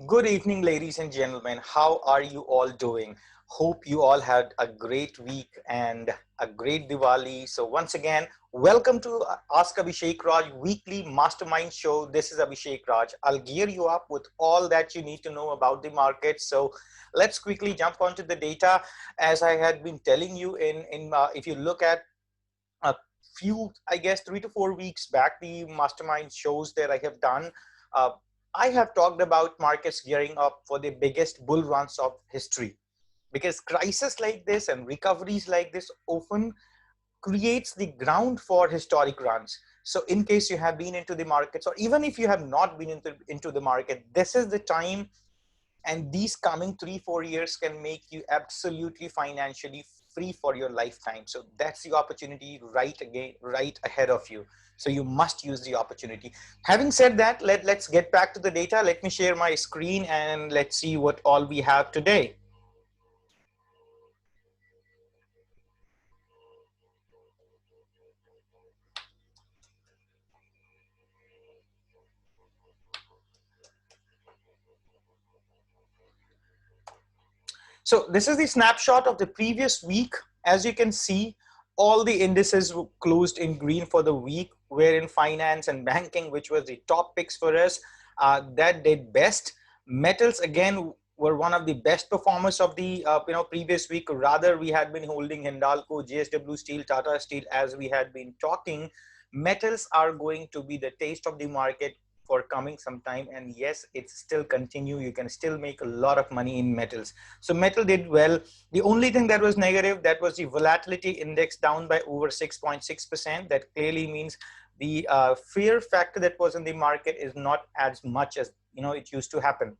Good evening, ladies and gentlemen. How are you all doing? Hope you all had a great week and a great Diwali. So once again, welcome to Ask Abhishek Raj weekly mastermind show. This is Abhishek Raj. I'll gear you up with all that you need to know about the market. So let's quickly jump onto the data. As I had been telling you if you look at a few, I guess 3 to 4 weeks back, the mastermind shows that I have done, uh, I have talked about markets gearing up for the biggest bull runs of history, because crises like this and recoveries like this often creates the ground for historic runs. So in case you have been into the markets, or even if you have not been into the market, this is the time, and these coming 3 4 years can make you absolutely financially free for your lifetime. So that's the opportunity right ahead of you. So you must use the opportunity. Having said that, let's get back to the data. Let me share my screen and let's see what all we have today. So this is the snapshot of the previous week. As you can see, all the indices were closed in green for the week, wherein finance and banking, which was the top picks for us, that did best. Metals again were one of the best performers of the previous week. Rather, we had been holding Hindalco, JSW Steel, Tata Steel, as we had been talking. Metals are going to be the taste of the market for coming some time, and yes, it's still continue. You can still make a lot of money in metals. So metal did well. The only thing that was negative, that was the volatility index down by over 6.6%. That clearly means the fear factor that was in the market is not as much as it used to happen.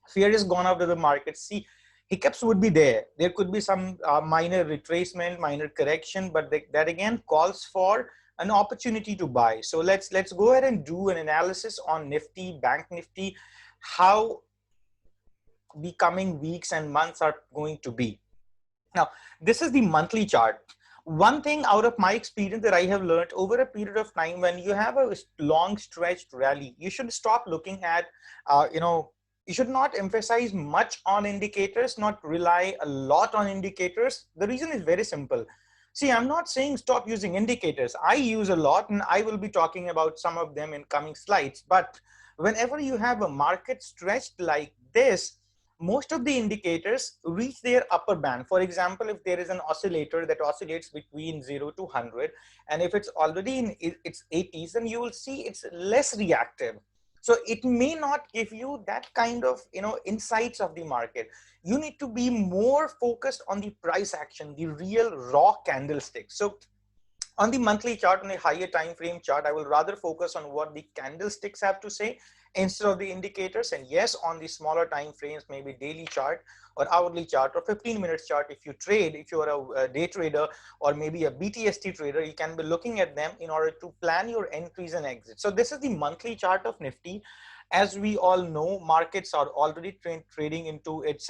Fear is gone out of the market. See, hiccups would be there. There could be some minor retracement, minor correction, but that again calls for an opportunity to buy. So let's go ahead and do an analysis on Nifty, Bank Nifty, how the coming weeks and months are going to be. Now, this is the monthly chart. One thing out of my experience that I have learned over a period of time, when you have a long stretched rally, you should stop looking at, you should not emphasize much on indicators, not rely a lot on indicators. The reason is very simple. See, I'm not saying stop using indicators. I use a lot, and I will be talking about some of them in coming slides. But whenever you have a market stretched like this, most of the indicators reach their upper band. For example, if there is an oscillator that oscillates between 0 to 100, and if it's already in its 80s, then you will see it's less reactive. So it may not give you that kind of insights of the market. You need to be more focused on the price action, the real raw candlestick. So on the monthly chart, on a higher time frame chart, I will rather focus on what the candlesticks have to say instead of the indicators. And yes, on the smaller time frames, maybe daily chart or hourly chart or 15 minutes chart, if you trade, if you are a day trader or maybe a BTST trader, you can be looking at them in order to plan your entries and exits. So this is the monthly chart of Nifty. As we all know, markets are already trading into its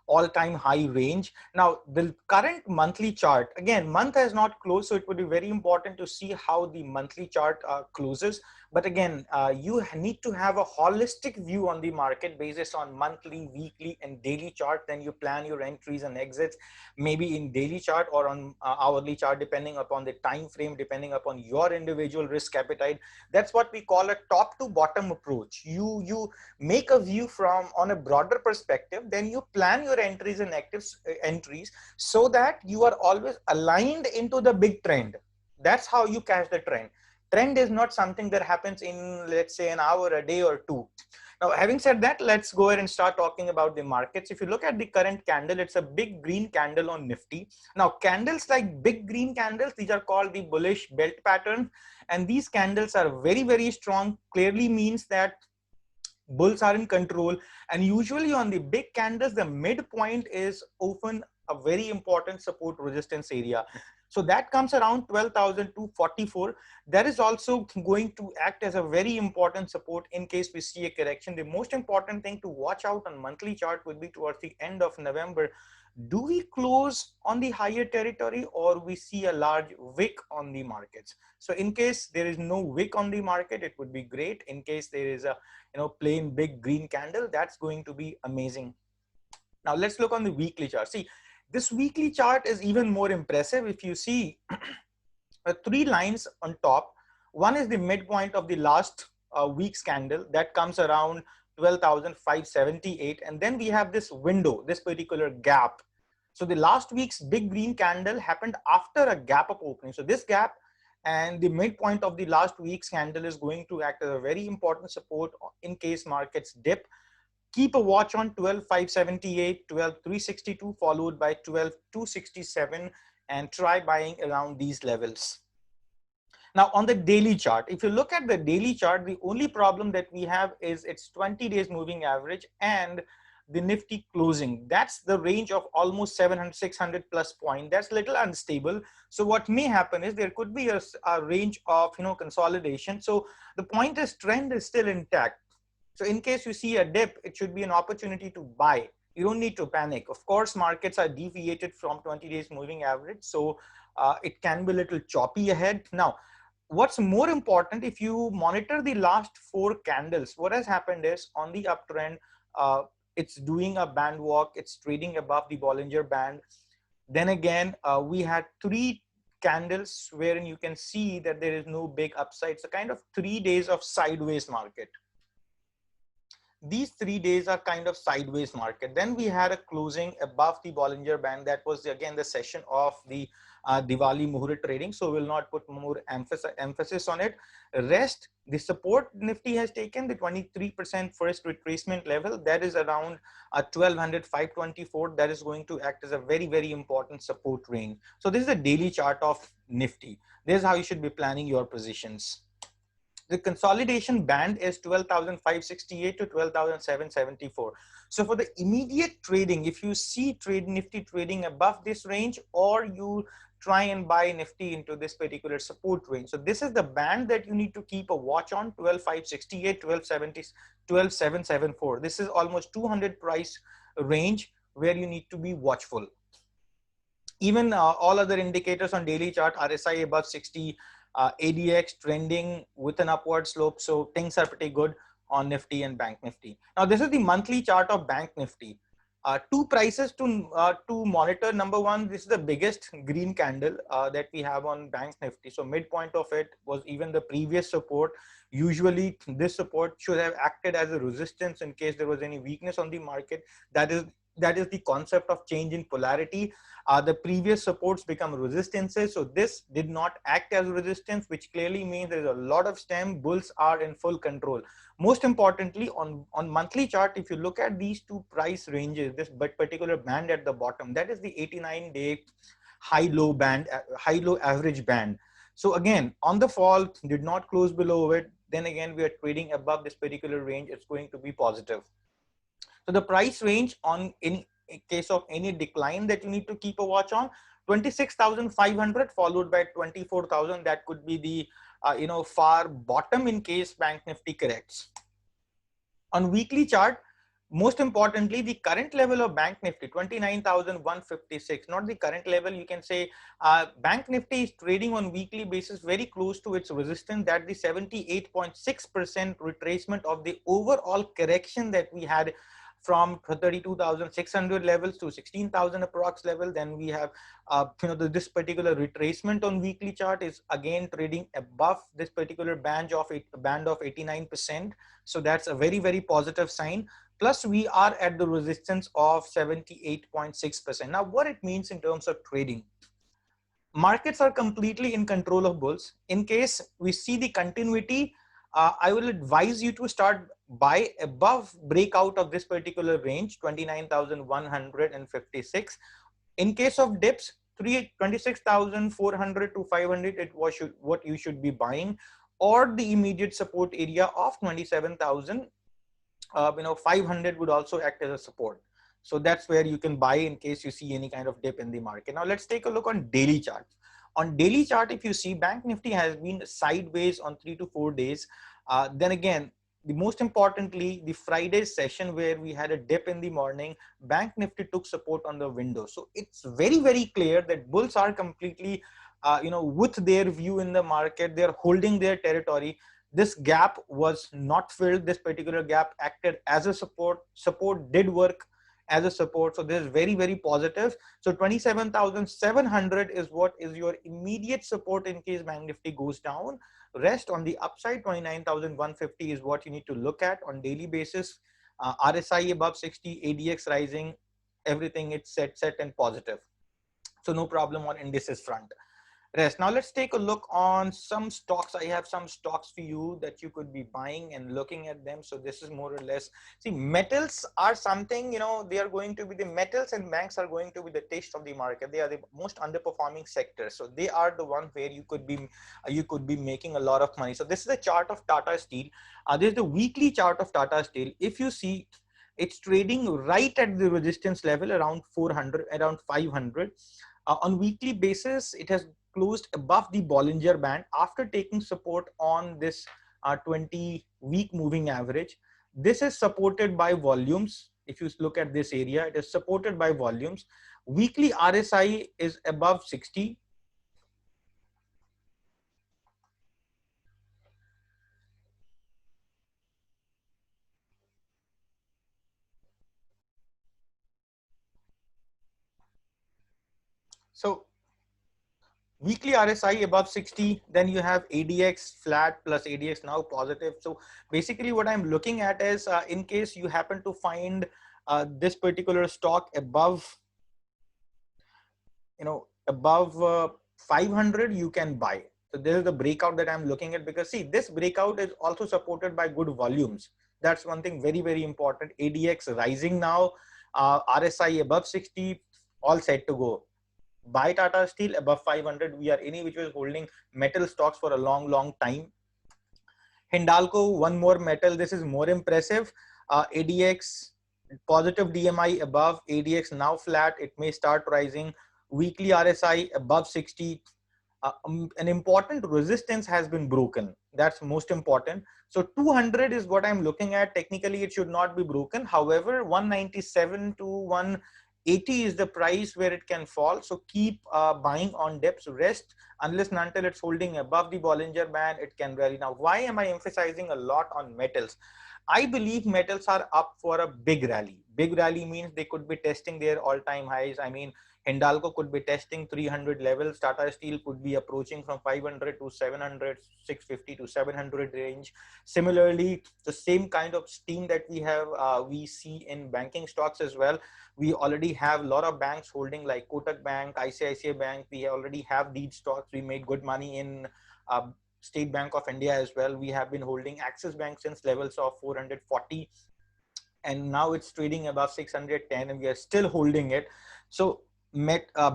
all-time high range. Now, the current monthly chart, again, month has not closed, so it would be very important to see how the monthly chart closes. But again, you need to have a holistic view on the market basis on monthly, weekly, and daily chart. Then you plan your entries and exits, maybe in daily chart or on hourly chart, depending upon the time frame, depending upon your individual risk appetite. That's what we call a top to bottom approach. You make a view from on a broader perspective, then you plan your entries and entries so that you are always aligned into the big trend. That's how you catch the trend. Trend is not something that happens in, let's say, an hour, a day, or two. Now, having said that, let's go ahead and start talking about the markets. If you look at the current candle, it's a big green candle on Nifty. Now, candles like big green candles, these are called the bullish belt pattern. And these candles are very, very strong, clearly means that bulls are in control. And usually on the big candles, the midpoint is often a very important support resistance area. So that comes around 12,244. That is also going to act as a very important support in case we see a correction. The most important thing to watch out on monthly chart would be towards the end of November, Do we close on the higher territory or we see a large wick on the markets? So in case there is no wick on the market, it would be great. In case there is a plain big green candle, that's going to be amazing. Now let's look on the weekly chart. See, this weekly chart is even more impressive. If you see three lines on top, one is the midpoint of the last week's candle that comes around 12,578, and then we have this window, this particular gap. So the last week's big green candle happened after a gap up opening. So this gap and the midpoint of the last week's candle is going to act as a very important support in case markets dip. Keep a watch on 12,578, 12,362, followed by 12,267, and try buying around these levels. Now on the daily chart, if you look at the daily chart, the only problem that we have is its 20 days moving average and the Nifty closing. That's the range of almost 700, 600 plus point. That's little unstable. So what may happen is there could be a range of consolidation. So the point is trend is still intact. So in case you see a dip, it should be an opportunity to buy. You don't need to panic. Of course, markets are deviated from 20 days moving average. So it can be a little choppy ahead. Now, what's more important, if you monitor the last four candles, what has happened is on the uptrend, it's doing a band walk. It's trading above the Bollinger Band. Then again, we had three candles wherein you can see that there is no big upside. So kind of 3 days of sideways market. These 3 days are kind of sideways market. Then we had a closing above the Bollinger Band. That was again the session of the Diwali Muhurat trading. So we'll not put more emphasis on it. Rest, the support Nifty has taken, the 23% first retracement level, that is around 1200, 524. That is going to act as a very, very important support range. So this is the daily chart of Nifty. This is how you should be planning your positions. The consolidation band is 12,568 to 12,774. So for the immediate trading, if you see Nifty trading above this range, or you try and buy Nifty into this particular support range. So this is the band that you need to keep a watch on: 12,568, 1270, 12,774. This is almost 200 price range where you need to be watchful. Even all other indicators on daily chart, RSI above 60, ADX trending with an upward slope. So things are pretty good on Nifty and Banknifty. Now this is the monthly chart of Banknifty. Two prices to monitor. Number one, this is the biggest green candle that we have on Banknifty. So midpoint of it was even the previous support. Usually this support should have acted as a resistance in case there was any weakness on the market. That is the concept of change in polarity. The previous supports become resistances. So this did not act as resistance, which clearly means there's a lot of stem. Bulls are in full control. Most importantly, on monthly chart, if you look at these two price ranges, this particular band at the bottom, that is the 89-day high-low band, high-low average band. So again, on the fall, did not close below it. Then again, we are trading above this particular range. It's going to be positive. So the price range in case of any decline that you need to keep a watch on, 26,500 followed by 24,000. That could be the far bottom in case Bank Nifty corrects. On weekly chart, most importantly, the current level of Bank Nifty, 29,156, not the current level. You can say Bank Nifty is trading on weekly basis very close to its resistance. That the 78.6% retracement of the overall correction that we had from 32,600 levels to 16,000 approx level. Then we have this particular retracement on weekly chart is again trading above this particular band of 89%. So that's a very, very positive sign. Plus we are at the resistance of 78.6%. Now what it means in terms of trading, markets are completely in control of bulls. In case we see the continuity, I will advise you to start buy above breakout of this particular range, 29,156. In case of dips, 26,400 to 500, it was what you should be buying, or the immediate support area of 27,500 would also act as a support. So that's where you can buy in case you see any kind of dip in the market. Now let's take a look on daily charts. On daily chart, if you see, Bank Nifty has been sideways on 3 to 4 days. Then again, the most importantly, the Friday session where we had a dip in the morning, Bank Nifty took support on the window. So it's very, very clear that bulls are completely, with their view in the market, they're holding their territory. This gap was not filled. This particular gap acted as a support. Support did work as a support. So this is very, very positive. So 27,700 is what is your immediate support in case Bank Nifty goes down. Rest on the upside, 29,150 is what you need to look at on daily basis. RSI above 60, ADX rising, everything it's set and positive. So no problem on indices front. Rest. Now let's take a look on some stocks. I have some stocks for you that you could be buying and looking at them. So this is more or less, see, metals are something, they are going to be, the metals and banks are going to be the taste of the market. They are the most underperforming sectors. So they are the one where you could be making a lot of money. So this is the chart of Tata Steel. This is the weekly chart of Tata Steel. If you see, it's trading right at the resistance level around 400, around 500. On weekly basis, it has closed above the Bollinger Band after taking support on this 20-week moving average. This is supported by volumes. If you look at this area, it is supported by volumes. Weekly RSI is above 60. So weekly RSI above 60, then you have ADX flat plus ADX now positive. So basically what I'm looking at is in case you happen to find this particular stock above, above 500, you can buy. So this is the breakout that I'm looking at, because see, this breakout is also supported by good volumes. That's one thing very, very important. ADX rising now, RSI above 60, all set to go. Buy Tata Steel above 500. We are any which was holding metal stocks for a long, long time. Hindalco, one more metal. This is more impressive. ADX positive DMI above, ADX now flat. It may start rising. Weekly RSI above 60. An important resistance has been broken. That's most important. So 200 is what I'm looking at. Technically, it should not be broken. However, 197 to 180 is the price where it can fall. So keep buying on dips. Rest unless and until it's holding above the Bollinger Band, it can rally. Now, why am I emphasizing a lot on metals? I believe metals are up for a big rally. Big rally means they could be testing their all-time highs. I mean, Hindalco could be testing 300 levels. Tata Steel could be approaching from 500 to 700, 650 to 700 range. Similarly, the same kind of steam that we see in banking stocks as well. We already have a lot of banks holding like Kotak Bank, ICICI Bank. We already have these stocks. We made good money in State Bank of India as well. We have been holding Axis Bank since levels of 440, and now it's trading above 610, and we are still holding it. So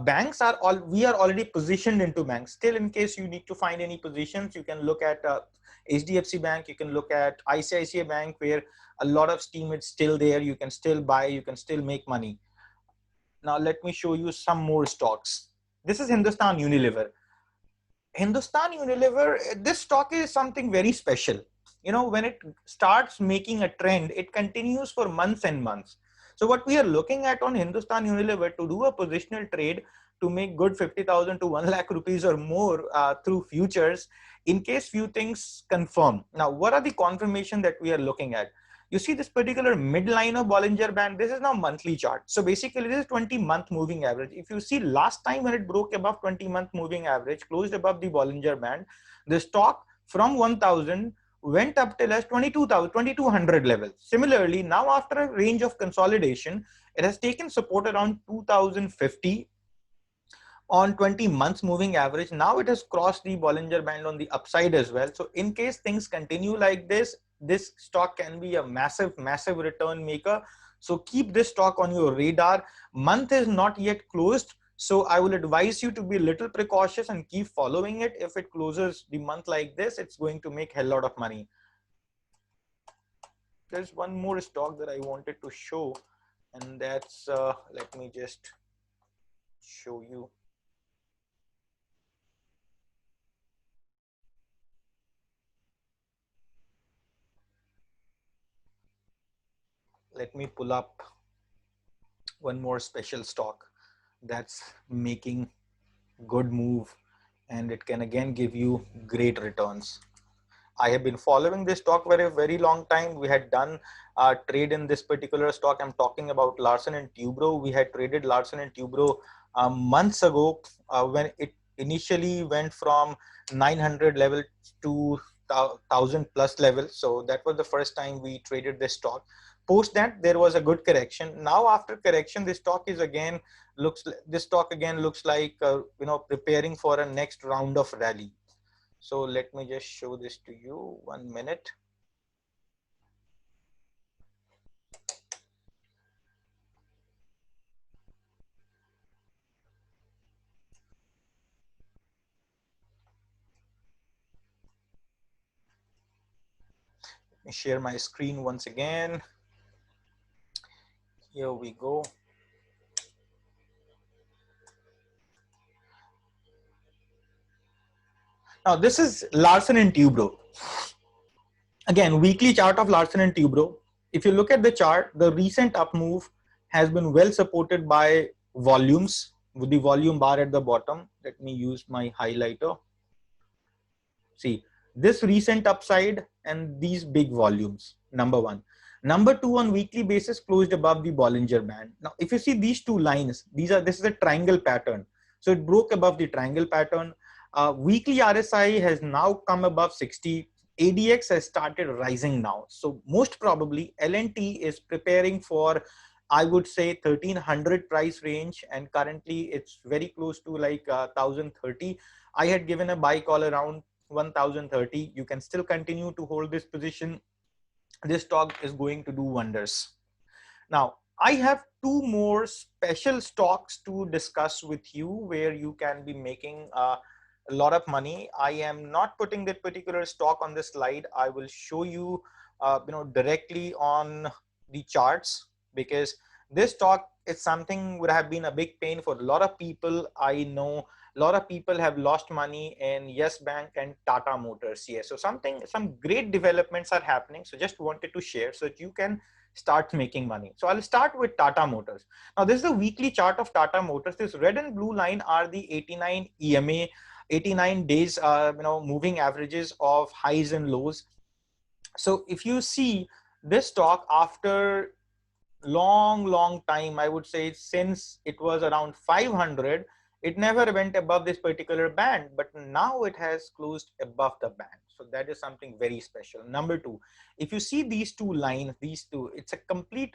banks are all, we are already positioned into banks. Still, in case you need to find any positions, you can look at HDFC Bank, you can look at ICICI Bank, where a lot of steam is still there. You can still buy, you can still make money. Now let me show you some more stocks. This is Hindustan Unilever. Hindustan Unilever, this stock is something very special. When it starts making a trend, it continues for months and months. So what we are looking at on Hindustan Unilever, to do a positional trade to make good 50,000 to 1 lakh rupees or more through futures, in case few things confirm. Now, what are the confirmation that we are looking at? You see this particular midline of Bollinger Band, this is now monthly chart. So basically this is 20-month moving average. If you see last time when it broke above 20-month moving average, closed above the Bollinger Band, the stock from 1,000 went up till as 2200 levels. Similarly, now after a range of consolidation, it has taken support around 2050 on 20 months moving average. Now it has crossed the Bollinger Band on the upside as well. So in case things continue like this stock can be a massive return maker. So keep this stock on your radar. Month is not yet closed, so I will advise you to be a little precautious and keep following it. If it closes the month like this, it's going to make a hell lot of money. There's one more stock that I wanted to show, and that's let me just show you. let me pull up one more special stock that's making good move, and it can again give you great returns. I have been following this stock for a very long time. We had done a trade in this particular stock. I'm talking about Larsen and Toubro. We had traded Larsen and Toubro months ago when it initially went from 900 level to 1000 plus level. So that was the first time we traded this stock. Post that, there was a good correction. Now after correction, this stock is again this stock again looks like preparing for a next round of rally. So let me just show this to you. 1 minute. Let me share my screen once again. Here we go. Now this is Larsen and Toubro. Again, weekly chart of Larsen and Toubro. If you look at the chart, the recent up move has been well supported by volumes with the volume bar at the bottom. Let me use my highlighter. See, this recent upside and these big volumes, number one. Number two, on weekly basis closed above the Bollinger Band. Now, if you see these two lines, this is a triangle pattern. So it broke above the triangle pattern. Weekly RSI has now come above 60. ADX has started rising now. So most probably LNT is preparing for, I would say, 1300 price range, and currently it's very close to like 1030. I had given a buy call around 1030. You can still continue to hold this position. This stock is going to do wonders. Now, I have two more special stocks to discuss with you where you can be making a lot of money. I am not putting that particular stock on this slide. I will show you, directly on the charts, because this stock is something would have been a big pain for a lot of people. I know a lot of people have lost money in Yesbank and Tata Motors. Yes, so some great developments are happening. So just wanted to share so that you can start making money. So I'll start with Tata Motors. Now this is the weekly chart of Tata Motors. This red and blue line are the 89 EMA, 89 days, moving averages of highs and lows. So if you see this stock, after long time, I would say since it was around 500, it never went above this particular band, but now it has closed above the band. So that is something very special. Number two, if you see these two lines, it's a complete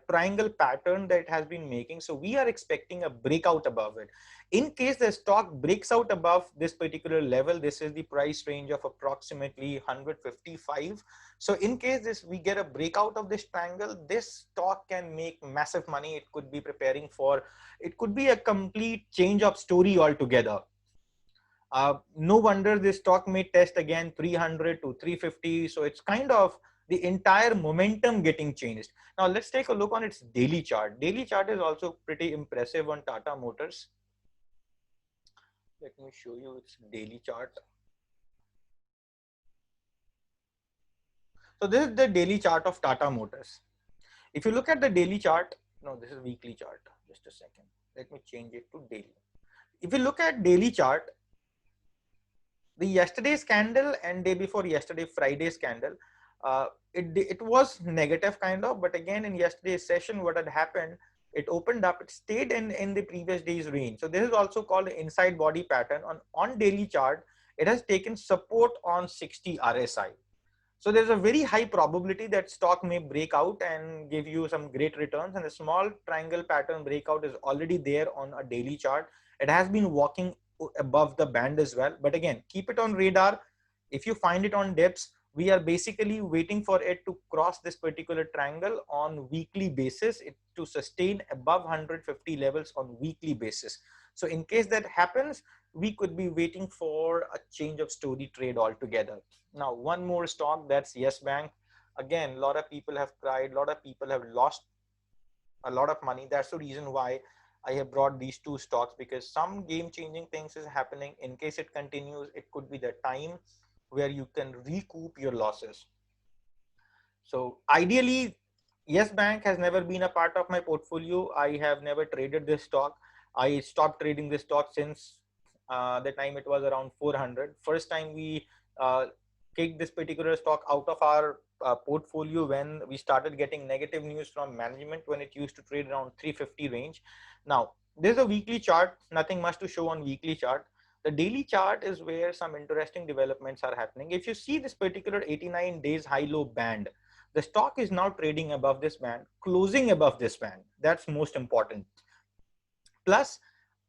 triangle pattern that it has been making. So we are expecting a breakout above it. In case the stock breaks out above this particular level, this is the price range of approximately 155. So in case we get a breakout of this triangle, this stock can make massive money. It could be preparing for, it could be a complete change of story altogether. No wonder this stock may test again 300 to 350. So it's kind of the entire momentum getting changed. Now let's take a look on its daily chart. Daily chart is also pretty impressive on Tata Motors. Let me show you its daily chart. So this is the daily chart of Tata Motors. If you look at the daily chart, no, this is weekly chart. Just a second. Let me change it to daily. If you look at daily chart, the yesterday's candle and day before yesterday, Friday's candle, it was negative kind of, but again in yesterday's session, what had happened, it opened up, it stayed in the previous day's range. So this is also called the inside body pattern. On daily chart, it has taken support on 60 RSI. So there's a very high probability that stock may break out and give you some great returns. And the small triangle pattern breakout is already there on a daily chart. It has been walking above the band as well. But again, keep it on radar. If you find it on dips, we are basically waiting for it to cross this particular triangle on weekly basis, to sustain above 150 levels on weekly basis. So in case that happens, we could be waiting for a change of story trade altogether. Now, one more stock, that's Yesbank. Again, a lot of people have cried, a lot of people have lost a lot of money. That's the reason why I have brought these two stocks, because some game-changing things is happening. In case it continues, it could be the time where you can recoup your losses. So ideally, Yes Bank has never been a part of my portfolio. I have never traded this stock. I stopped trading this stock since the time it was around 400. First time we uh, kicked this particular stock out of our portfolio when we started getting negative news from management, when it used to trade around 350 range. Now there's a weekly chart, nothing much to show on weekly chart. The daily chart is where some interesting developments are happening. If you see this particular 89 days high low band, the stock is now trading above this band, closing above this band. That's most important. Plus,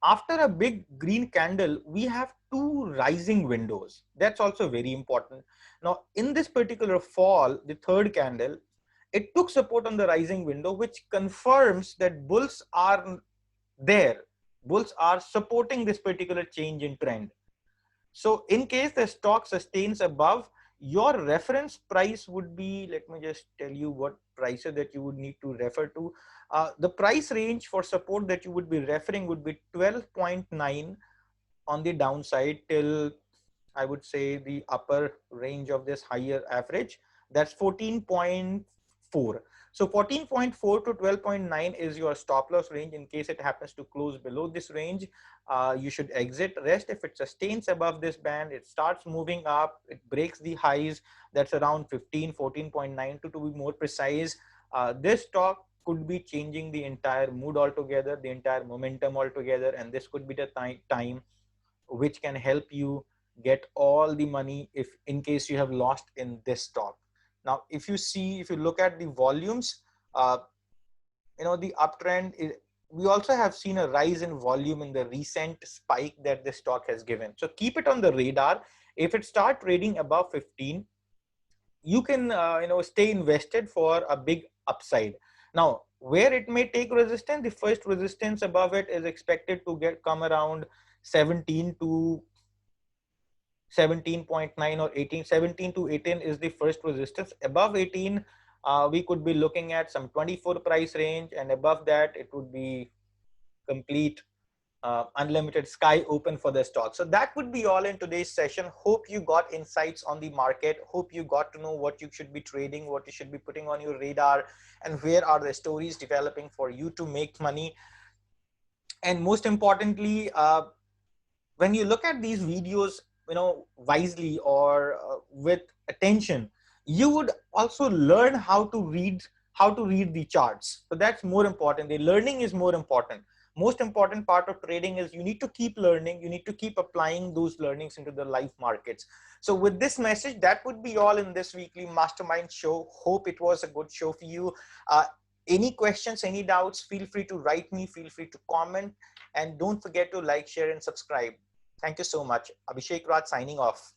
after a big green candle, we have two rising windows. That's also very important. Now, in this particular fall, the third candle, it took support on the rising window, which confirms that bulls are there. Bulls are supporting this particular change in trend. So in case the stock sustains above, your reference price would be, let me just tell you what prices that you would need to refer to. The price range for support that you would be referring would be 12.9 on the downside till, I would say, the upper range of this higher average. That's 14.4. So 14.4 to 12.9 is your stop loss range. In case it happens to close below this range, you should exit. Rest, if it sustains above this band, it starts moving up, it breaks the highs, that's around 15, 14.9 to be more precise. This stock could be changing the entire mood altogether, the entire momentum altogether, and this could be the time which can help you get all the money if in case you have lost in this stock. Now if you look at the volumes, uh, the uptrend is, we also have seen a rise in volume in the recent spike that the stock has given. So keep it on the radar. If it start trading above 15, you can stay invested for a big upside. Now where it may take resistance, the first resistance above it is expected to come around 17 to 17.9 or 18. 17 to 18 is the first resistance. Above 18, we could be looking at some 24 price range, and above that it would be complete unlimited sky open for the stock. So that would be all in today's session. Hope you got insights on the market. Hope you got to know what you should be trading, what you should be putting on your radar, and where are the stories developing for you to make money. And most importantly, when you look at these videos, wisely or with attention, you would also learn how to read the charts. So that's more important. The learning is more important. Most important part of trading is you need to keep learning, you need to keep applying those learnings into the live markets. So with this message, that would be all in this weekly mastermind show. Hope it was a good show for you. Any questions, any doubts, feel free to write me, feel free to comment, and don't forget to like, share, and subscribe. Thank you so much. Abhishek Raj signing off.